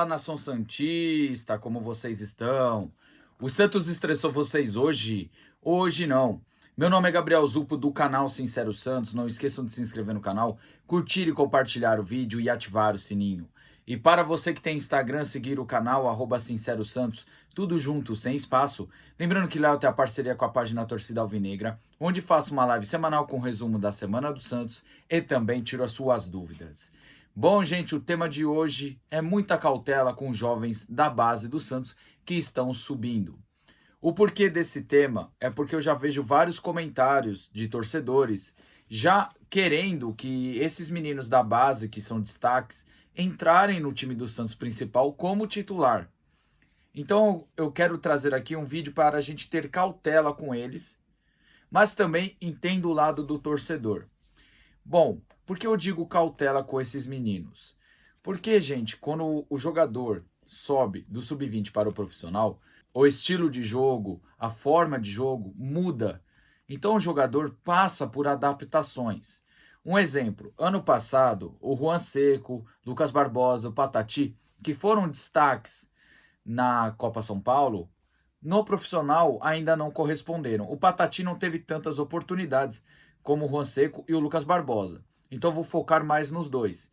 Fala, nação santista, como vocês estão? O Santos estressou vocês hoje? Hoje não. Meu nome é Gabriel Zupo do canal Sincero Santos. Não esqueçam de se inscrever no canal, curtir e compartilhar o vídeo e ativar o sininho. E para você que tem Instagram, seguir o canal @Sincero Santos, tudo junto, sem espaço. Lembrando que lá eu tenho a parceria com a página Torcida Alvinegra, onde faço uma live semanal com resumo da Semana do Santos e também tiro as suas dúvidas. Bom, gente, o tema de hoje é muita cautela com jovens da base do Santos que estão subindo. O porquê desse tema é porque eu já vejo vários comentários de torcedores já querendo que esses meninos da base, que são destaques, entrarem no time do Santos principal como titular. Então eu quero trazer aqui um vídeo para a gente ter cautela com eles, mas também entendo o lado do torcedor. Bom, por que eu digo cautela com esses meninos? Porque, gente, quando o jogador sobe do sub-20 para o profissional, o estilo de jogo, a forma de jogo muda. Então o jogador passa por adaptações. Um exemplo, ano passado, o Juan Seco, Lucas Barbosa, o Patati, que foram destaques na Copa São Paulo, no profissional ainda não corresponderam. O Patati não teve tantas oportunidades como o Juan Seco e o Lucas Barbosa. Então vou focar mais nos dois.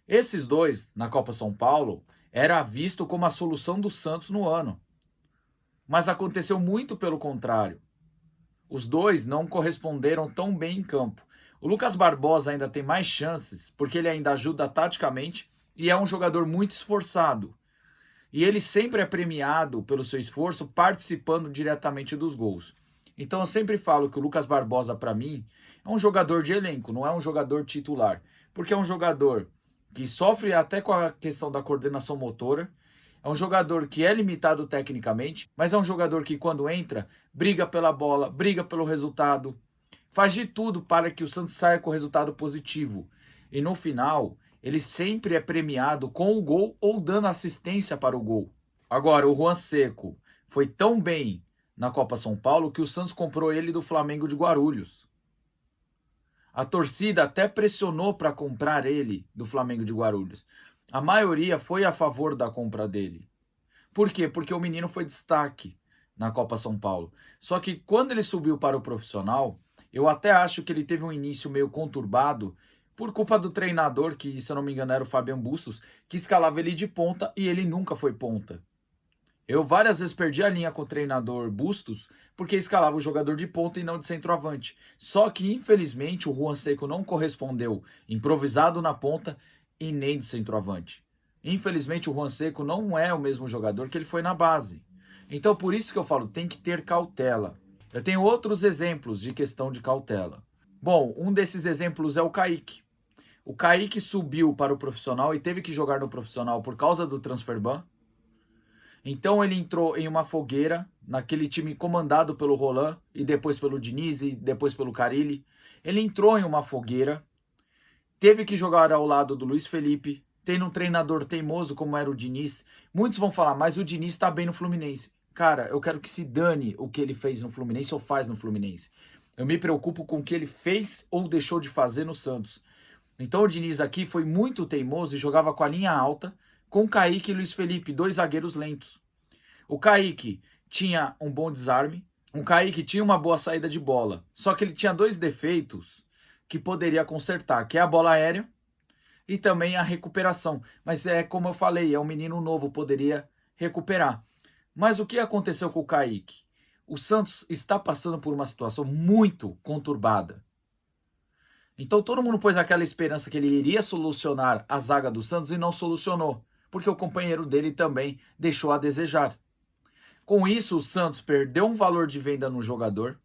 Esses dois, na Copa São Paulo, era visto como a solução do Santos no ano. Mas aconteceu muito pelo contrário. Os dois não corresponderam tão bem em campo. O Lucas Barbosa ainda tem mais chances, porque ele ainda ajuda taticamente e é um jogador muito esforçado. E ele sempre é premiado pelo seu esforço participando diretamente dos gols. Então eu sempre falo que o Lucas Barbosa, para mim, é um jogador de elenco, não é um jogador titular. Porque é um jogador que sofre até com a questão da coordenação motora, é um jogador que é limitado tecnicamente, mas é um jogador que quando entra, briga pela bola, briga pelo resultado, faz de tudo para que o Santos saia com resultado positivo. E no final, ele sempre é premiado com o gol ou dando assistência para o gol. Agora, o Juan Seco foi tão bem na Copa São Paulo que o Santos comprou ele do Flamengo de Guarulhos. A torcida até pressionou para comprar ele do Flamengo de Guarulhos. A maioria foi a favor da compra dele. Por quê? Porque o menino foi destaque na Copa São Paulo. Só que quando ele subiu para o profissional, eu até acho que ele teve um início meio conturbado por culpa do treinador, que se eu não me engano era o Fabian Bustos, que escalava ele de ponta e ele nunca foi ponta. Eu várias vezes perdi a linha com o treinador Bustos, porque escalava o jogador de ponta e não de centroavante. Só que, infelizmente, o Juan Seco não correspondeu improvisado na ponta e nem de centroavante. Infelizmente, o Juan Seco não é o mesmo jogador que ele foi na base. Então, por isso que eu falo, tem que ter cautela. Eu tenho outros exemplos de questão de cautela. Bom, um desses exemplos é o Kaique. O Kaique subiu para o profissional e teve que jogar no profissional por causa do transfer ban. Então ele entrou em uma fogueira, naquele time comandado pelo Roland, e depois pelo Diniz, e depois pelo Carille. Ele entrou em uma fogueira, teve que jogar ao lado do Luiz Felipe, tendo um treinador teimoso como era o Diniz. Muitos vão falar, mas o Diniz está bem no Fluminense. Cara, eu quero que se dane o que ele fez no Fluminense ou faz no Fluminense. Eu me preocupo com o que ele fez ou deixou de fazer no Santos. Então o Diniz aqui foi muito teimoso e jogava com a linha alta, com Kaique e Luiz Felipe, dois zagueiros lentos. O Kaique tinha um bom desarme, o Kaique tinha uma boa saída de bola, só que ele tinha dois defeitos que poderia consertar, que é a bola aérea e também a recuperação. Mas é como eu falei, é um menino novo, poderia recuperar. Mas o que aconteceu com o Kaique? O Santos está passando por uma situação muito conturbada. Então todo mundo pôs aquela esperança que ele iria solucionar a zaga do Santos e não solucionou, porque o companheiro dele também deixou a desejar. Com isso, o Santos perdeu um valor de venda no jogador.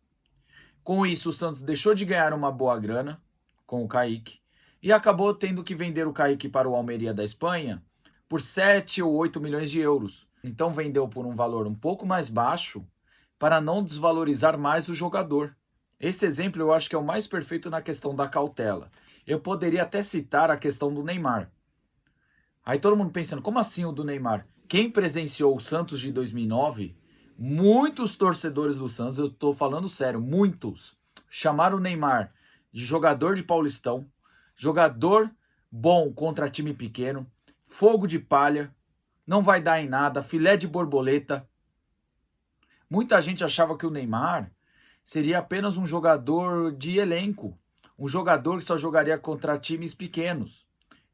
Com isso, o Santos deixou de ganhar uma boa grana com o Kaique e acabou tendo que vender o Kaique para o Almeria da Espanha por 7 ou 8 milhões de euros. Então vendeu por um valor um pouco mais baixo para não desvalorizar mais o jogador. Esse exemplo eu acho que é o mais perfeito na questão da cautela. Eu poderia até citar a questão do Neymar. Aí todo mundo pensando, como assim o do Neymar? Quem presenciou o Santos de 2009, muitos torcedores do Santos, eu estou falando sério, muitos, chamaram o Neymar de jogador de Paulistão, jogador bom contra time pequeno, fogo de palha, não vai dar em nada, filé de borboleta. Muita gente achava que o Neymar seria apenas um jogador de elenco, um jogador que só jogaria contra times pequenos.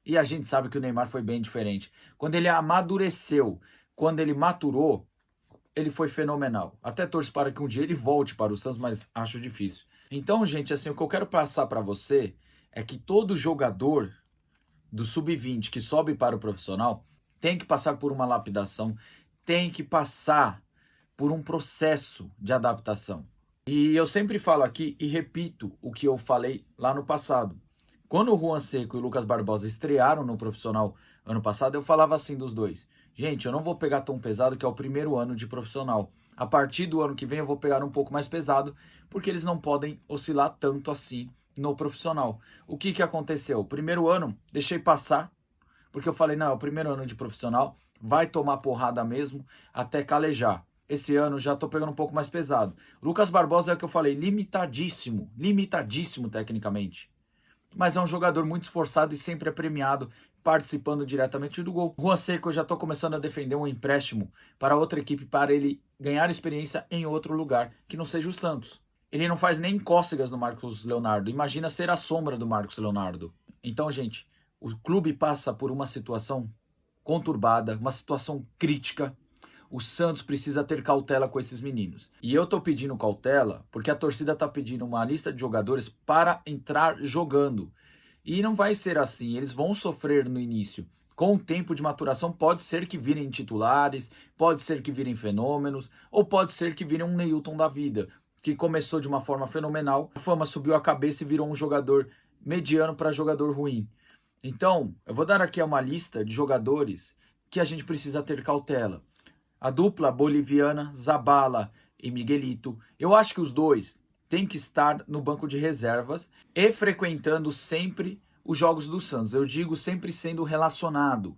E a gente sabe que o Neymar foi bem diferente. Quando ele amadureceu, quando ele maturou, ele foi fenomenal. Até torço para que um dia ele volte para o Santos, mas acho difícil. Então, gente, assim, o que eu quero passar para você é que todo jogador do sub-20 que sobe para o profissional tem que passar por uma lapidação, tem que passar por um processo de adaptação. E eu sempre falo aqui e repito o que eu falei lá no passado. Quando o Juan Seco e o Lucas Barbosa estrearam no profissional ano passado, eu falava assim dos dois: gente, eu não vou pegar tão pesado, que é o primeiro ano de profissional. A partir do ano que vem eu vou pegar um pouco mais pesado, porque eles não podem oscilar tanto assim no profissional. O que aconteceu? O primeiro ano deixei passar, porque eu falei, não, é o primeiro ano de profissional, vai tomar porrada mesmo até calejar. Esse ano já tô pegando um pouco mais pesado. Lucas Barbosa é o que eu falei, limitadíssimo tecnicamente. Mas é um jogador muito esforçado e sempre é premiado participando diretamente do gol. Juan Seco, eu já estou começando a defender um empréstimo para outra equipe, para ele ganhar experiência em outro lugar, que não seja o Santos. Ele não faz nem cócegas no Marcos Leonardo. Imagina ser a sombra do Marcos Leonardo. Então, gente, o clube passa por uma situação conturbada, uma situação crítica. O Santos precisa ter cautela com esses meninos. E eu tô pedindo cautela porque a torcida tá pedindo uma lista de jogadores para entrar jogando. E não vai ser assim, eles vão sofrer no início. Com o tempo de maturação, pode ser que virem titulares, pode ser que virem fenômenos, ou pode ser que virem um Neilton da vida, que começou de uma forma fenomenal, a fama subiu a cabeça e virou um jogador mediano para jogador ruim. Então, eu vou dar aqui uma lista de jogadores que a gente precisa ter cautela. A dupla boliviana, Zabala e Miguelito, eu acho que os dois têm que estar no banco de reservas e frequentando sempre os jogos do Santos. Eu digo sempre sendo relacionado.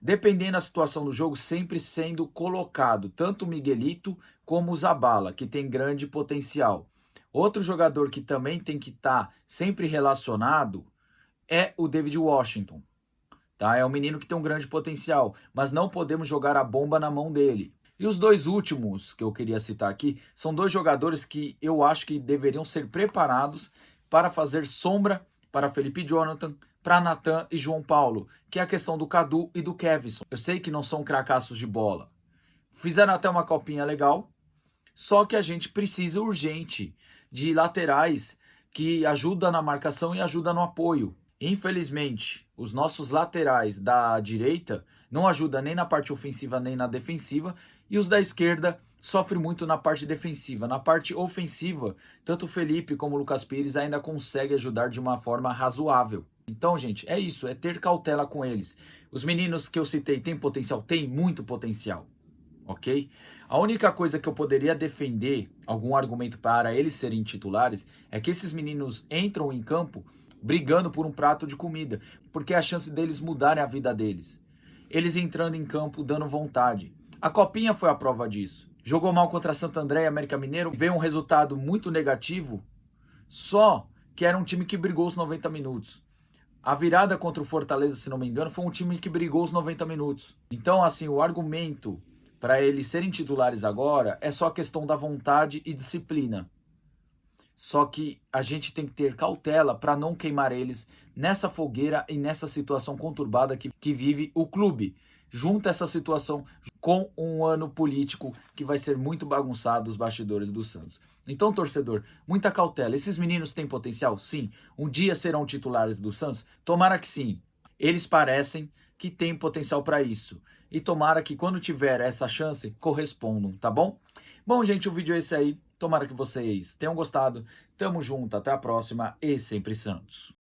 Dependendo da situação do jogo, sempre sendo colocado, tanto o Miguelito como o Zabala, que tem grande potencial. Outro jogador que também tem que estar sempre relacionado é o David Washington. Tá? É um menino que tem um grande potencial, mas não podemos jogar a bomba na mão dele. E os dois últimos que eu queria citar aqui são dois jogadores que eu acho que deveriam ser preparados para fazer sombra para Felipe Jonathan, para Natan e João Paulo, que é a questão do Cadu e do Kevson. Eu sei que não são cracassos de bola. Fizeram até uma copinha legal, só que a gente precisa urgente de laterais que ajudam na marcação e ajudam no apoio. Infelizmente, os nossos laterais da direita não ajudam nem na parte ofensiva nem na defensiva, e os da esquerda sofrem muito na parte defensiva. Na parte ofensiva, tanto o Felipe como o Lucas Pires ainda conseguem ajudar de uma forma razoável. Então, gente, é isso, é ter cautela com eles. Os meninos que eu citei têm potencial? Tem muito potencial, ok? A única coisa que eu poderia defender, algum argumento para eles serem titulares, é que esses meninos entram em campo brigando por um prato de comida, porque é a chance deles mudarem a vida deles. Eles entrando em campo dando vontade. A Copinha foi a prova disso. Jogou mal contra Santo André e América Mineiro, veio um resultado muito negativo, só que era um time que brigou os 90 minutos. A virada contra o Fortaleza, se não me engano, foi um time que brigou os 90 minutos. Então, assim, o argumento para eles serem titulares agora é só questão da vontade e disciplina. Só que a gente tem que ter cautela para não queimar eles nessa fogueira e nessa situação conturbada que vive o clube. Junta essa situação com um ano político que vai ser muito bagunçado os bastidores do Santos. Então, torcedor, muita cautela. Esses meninos têm potencial? Sim. Um dia serão titulares do Santos? Tomara que sim. Eles parecem que têm potencial para isso. E tomara que quando tiver essa chance, correspondam, tá bom? Bom, gente, o vídeo é esse aí. Tomara que vocês tenham gostado. Tamo junto, até a próxima e sempre Santos.